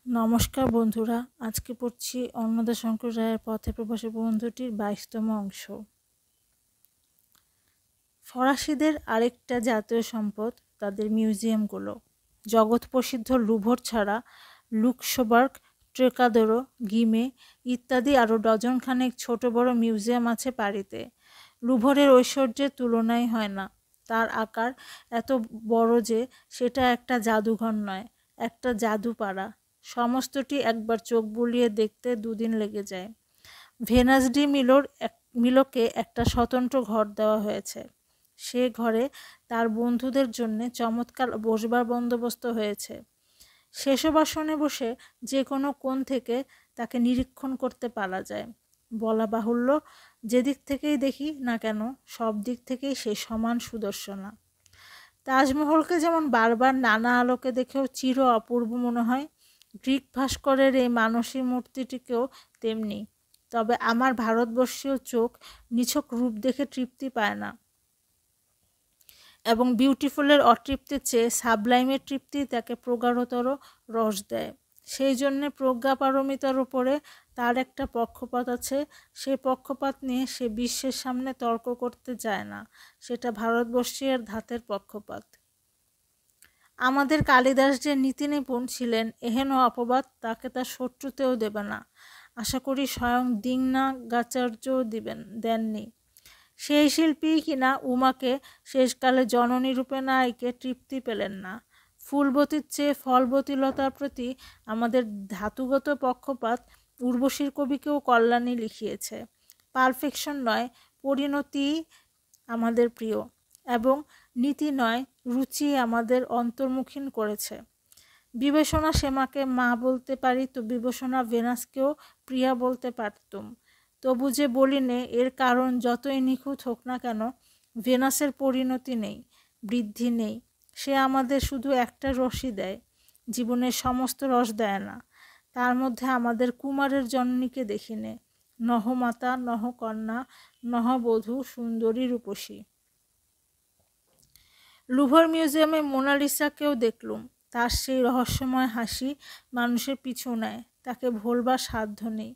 নমস্কার বন্ধুরা, আজকে পড়ছি অন্নদাশঙ্কর রায়ের পথে প্রবাসী বন্ধুটির 22তম অংশ। ফরাসিদের আরেকটা জাতীয় সম্পদ তাদের মিউজিয়ামগুলো। জগৎ প্রসিদ্ধ লুভর ছাড়া লুক্সেমবার্গ, ট্রেকাদোরো, গিমে ইত্যাদি আরও ডজনখানেক ছোট বড় মিউজিয়াম আছে পারিতে। লুভরের ঐশ্বর্যের তুলনাই হয় না। তার আকার এত বড় যে সেটা একটা জাদুঘর নয়, একটা জাদুপাড়া। সমস্তটি একবার চোখ বুলিয়ে দেখতে দুদিন লেগে যায়। ভেনাস ডি মিলোকে একটা স্বতন্ত্র ঘর দেওয়া হয়েছে। সে ঘরে তার বন্ধুদের জন্য চমৎকার বসবার বন্দোবস্ত হয়েছে। সেসব আসনে বসে যে কোনো কোণ থেকে তাকে নিরীক্ষণ করতে পারা যায়। বলা বাহুল্য, যেদিক থেকেই দেখি না কেন সব দিক থেকেই সে সমান সুদর্শনা। তাজমহলকে যেমন বারবার নানা আলোকে দেখেও চির অপূর্ব মনে হয়, গ্রিক ভাস্করের এই মানসী মূর্তিটিকেও তেমনি। তবে আমার ভারতবর্ষীয় চোখ নিছক রূপ দেখে তৃপ্তি পায় না, এবং বিউটিফুলের অতৃপ্তির চেয়ে সাবলাইমের তৃপ্তি তাকে প্রগাঢ়তর রস দেয়। সেই জন্যে প্রজ্ঞাপারমিতার উপরে তার একটা পক্ষপাত আছে। সেই পক্ষপাত নিয়ে সে বিশ্বের সামনে তর্ক করতে যায় না। সেটা ভারতবর্ষীয়ের ধাতের পক্ষপাত। আমাদের কালিদাস যে নীতি নিপুণ ছিলেন, এহেন অপবাদ তাকে তার শত্রুতেও দেবে না। আশা করি স্বয়ং দিঙ্নাগাচার্যও দেননি। সেই শিল্পীই কিনা উমাকে শেষকালে জননী রূপে না এঁকে তৃপ্তি পেলেন না। ফুলবতীর চেয়ে ফলবতীলতার প্রতি আমাদের ধাতুগত পক্ষপাত উর্বশীর কবিকেও কল্যাণী লিখিয়েছে। পারফেকশন নয়, পরিণতিই আমাদের প্রিয়, এবং নীতি নয়, রুচি আমাদের অন্তর্মুখীন করেছে। বিবেচনা সেমাকে মা বলতে পারি তো বিবেচনা ভেনাসকেও প্রিয়া বলতে পারতুম। তবু যে বলি নে, এর কারণ যতই নিখুঁত হোক না কেন, ভেনাসের পরিণতি নেই, বৃদ্ধি নেই। সে আমাদের শুধু একটা রসই দেয়, জীবনের সমস্ত রস দেয় না। তার মধ্যে আমাদের কুমারের জননীকে দেখি নে, নহ মাতা, নহ কন্যা, নহ বধূ, সুন্দরী রূপসী। লুভর মিউজিয়ামে মোনালিসাকেও দেখলুম। তার সেই রহস্যময় হাসি মানুষের পিছু নেয়, তাকে ভোলবার সাধ্য নেই।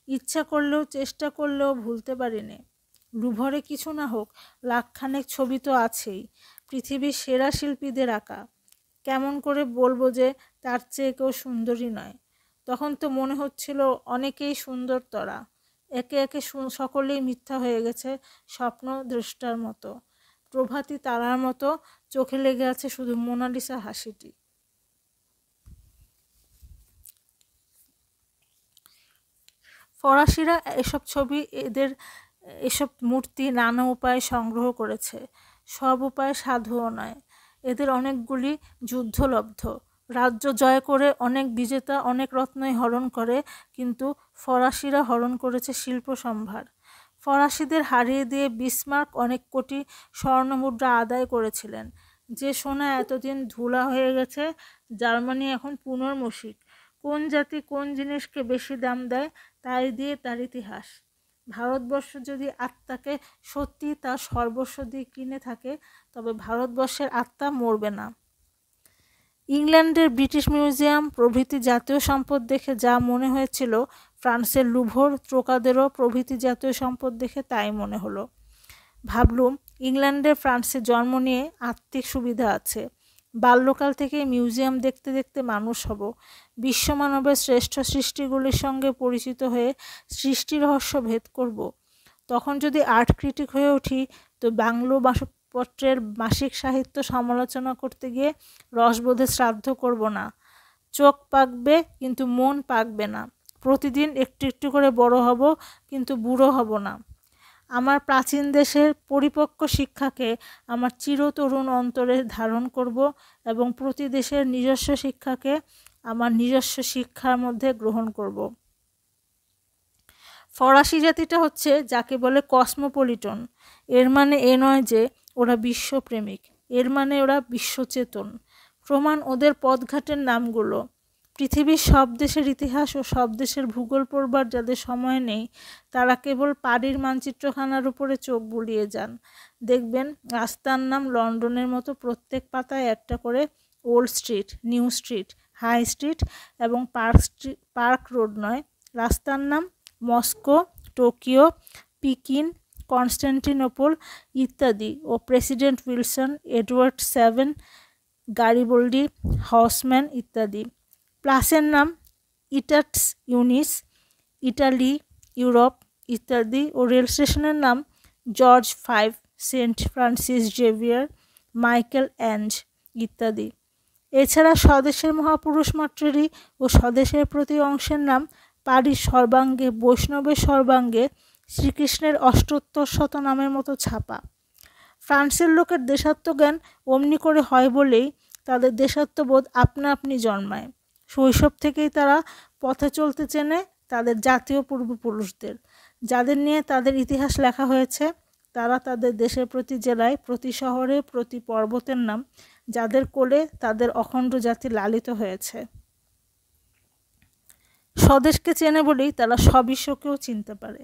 ইচ্ছা করলেও চেষ্টা করলেও ভুলতে পারি নে। লুভরে কিছু না হোক, লাখখানেক ছবি তো আছেই, পৃথিবীর সেরা শিল্পীদের আঁকা। কেমন করে বলবো যে তার চেয়ে কেউ সুন্দরী নয়? তখন তো মনে হচ্ছিল অনেকেই সুন্দর তরা। একে একে সকলেই মিথ্যা হয়ে গেছে, স্বপ্ন দ্রষ্টার মতো। প্রভাতী তারার মতো চোখে লেগে আছে শুধু মোনালিসা হাসিটি। ফরাসিরা এসব ছবি, এসব মূর্তি নানা উপায়ে সংগ্রহ করেছে। সব উপায় সাধুও নয়। এদের অনেকগুলি যুদ্ধলব্ধ। রাজ্য জয় করে অনেক বিজেতা অনেক রত্নই হরণ করে, কিন্তু ফরাসিরা হরণ করেছে শিল্প সম্ভার। ফরাসিদের হারিয়ে দিয়ে বিসমার্ক অনেক কোটি স্বর্ণমুদ্রা আদায় করেছিলেন। যে সোনা এতদিন ধুলা হয়ে গেছে, জার্মানি এখন পুনর্মসিক। কোন জাতি কোন জিনিসকে বেশি দাম দেয় তাই দিয়ে তার ইতিহাস। ভারতবর্ষ যদি আত্মাকে সত্যি তার সর্বস্ব দিয়ে কিনে থাকে, তবে ভারতবর্ষের আত্মা মরবে না। ইংল্যান্ডের ব্রিটিশ মিউজিয়াম প্রভৃতি জাতীয় সম্পদ দেখে যা মনে হয়েছিল, ফ্রান্সের লুভর, ট্রোকাদেরো প্রভৃতি জাতীয় সম্পদ দেখে তাই মনে হলো। ভাবলুম, ইংল্যান্ডে ফ্রান্সে জন্ম নিয়ে আত্মিক সুবিধা আছে। বাল্যকাল থেকে মিউজিয়াম দেখতে দেখতে মানুষ হব। বিশ্বমানবের শ্রেষ্ঠ সৃষ্টিগুলির সঙ্গে পরিচিত হয়ে সৃষ্টি রহস্য ভেদ করব। তখন যদি আর্ট ক্রিটিক হয়ে উঠি, তো বাংলো পত্রের মাসিক সাহিত্য সমালোচনা করতে গিয়ে রসবোধে শ্রাদ্ধ করব না। চোখ পাকবে কিন্তু মন পাকবে না। প্রতিদিন একটু একটু করে বড় হব, কিন্তু বুড়ো হব না। আমার প্রাচীন দেশের পরিপক্ক শিক্ষাকে আমার চিরতরুণ অন্তরে ধারণ করব, এবং প্রতি দেশের নিজস্ব শিক্ষাকে আমার নিজস্ব শিক্ষার মধ্যে গ্রহণ করব। ফরাসি জাতিটা হচ্ছে যাকে বলে কসমোপলিটন। এর মানে এ নয় যে ওরা বিশ্বপ্রেমিক, এর মানে ওরা বিশ্বচেতন। প্রমাণ ওদের পথঘাটের নামগুলো। পৃথিবীর সব দেশের ইতিহাস ও সব দেশের ভূগোল পড়বার যাদের সময় নেই, তারা কেবল পাড়ির মানচিত্রখানার উপরে চোখ বুলিয়ে যান। দেখবেন রাস্তার নাম লন্ডনের মতো প্রত্যেক পাতায় একটা করে old street, new street, high street এবং পার্ক রোড নয়। রাস্তার নাম মস্কো, টোকিও, পিকিন, কনস্টান্টিনোপল ইত্যাদি ও president Wilson, Edward 7, Garibaldi, Haussmann ইত্যাদি। প্লাসের নাম ইটাটস, ইউনিস, ইটালি, ইউরোপ ইত্যাদি ও রেল স্টেশনের নাম George 5, saint Francis Xavier, Michael অ্যাঞ্জ ইত্যাদি। এছাড়া স্বদেশের মহাপুরুষ মাত্রেরই ও স্বদেশের প্রতি অংশের নাম পারির সর্বাঙ্গে, বৈষ্ণবের সর্বাঙ্গে শ্রীকৃষ্ণের অষ্টোত্তর শত নামের মতো ছাপা। ফ্রান্সের লোকের দেশাত্মজ্ঞান অমনি করে হয় বলেই তাদের দেশাত্মবোধ আপনা আপনি জন্মায়। শৈশব থেকেই তারা পথে চলতে চেনে তাদের জাতীয় পূর্বপুরুষদের, যাদের নিয়ে তাদের ইতিহাস লেখা হয়েছে। তারা তাদের দেশের প্রতি জেলায়, প্রতি শহরে, প্রতি পর্বতের নাম, যাদের কোলে তাদের অখণ্ড জাতি লালিত হয়েছে। স্বদেশকে চেনে বলেই তারা স্ববিশ্বকেও চিনতে পারে।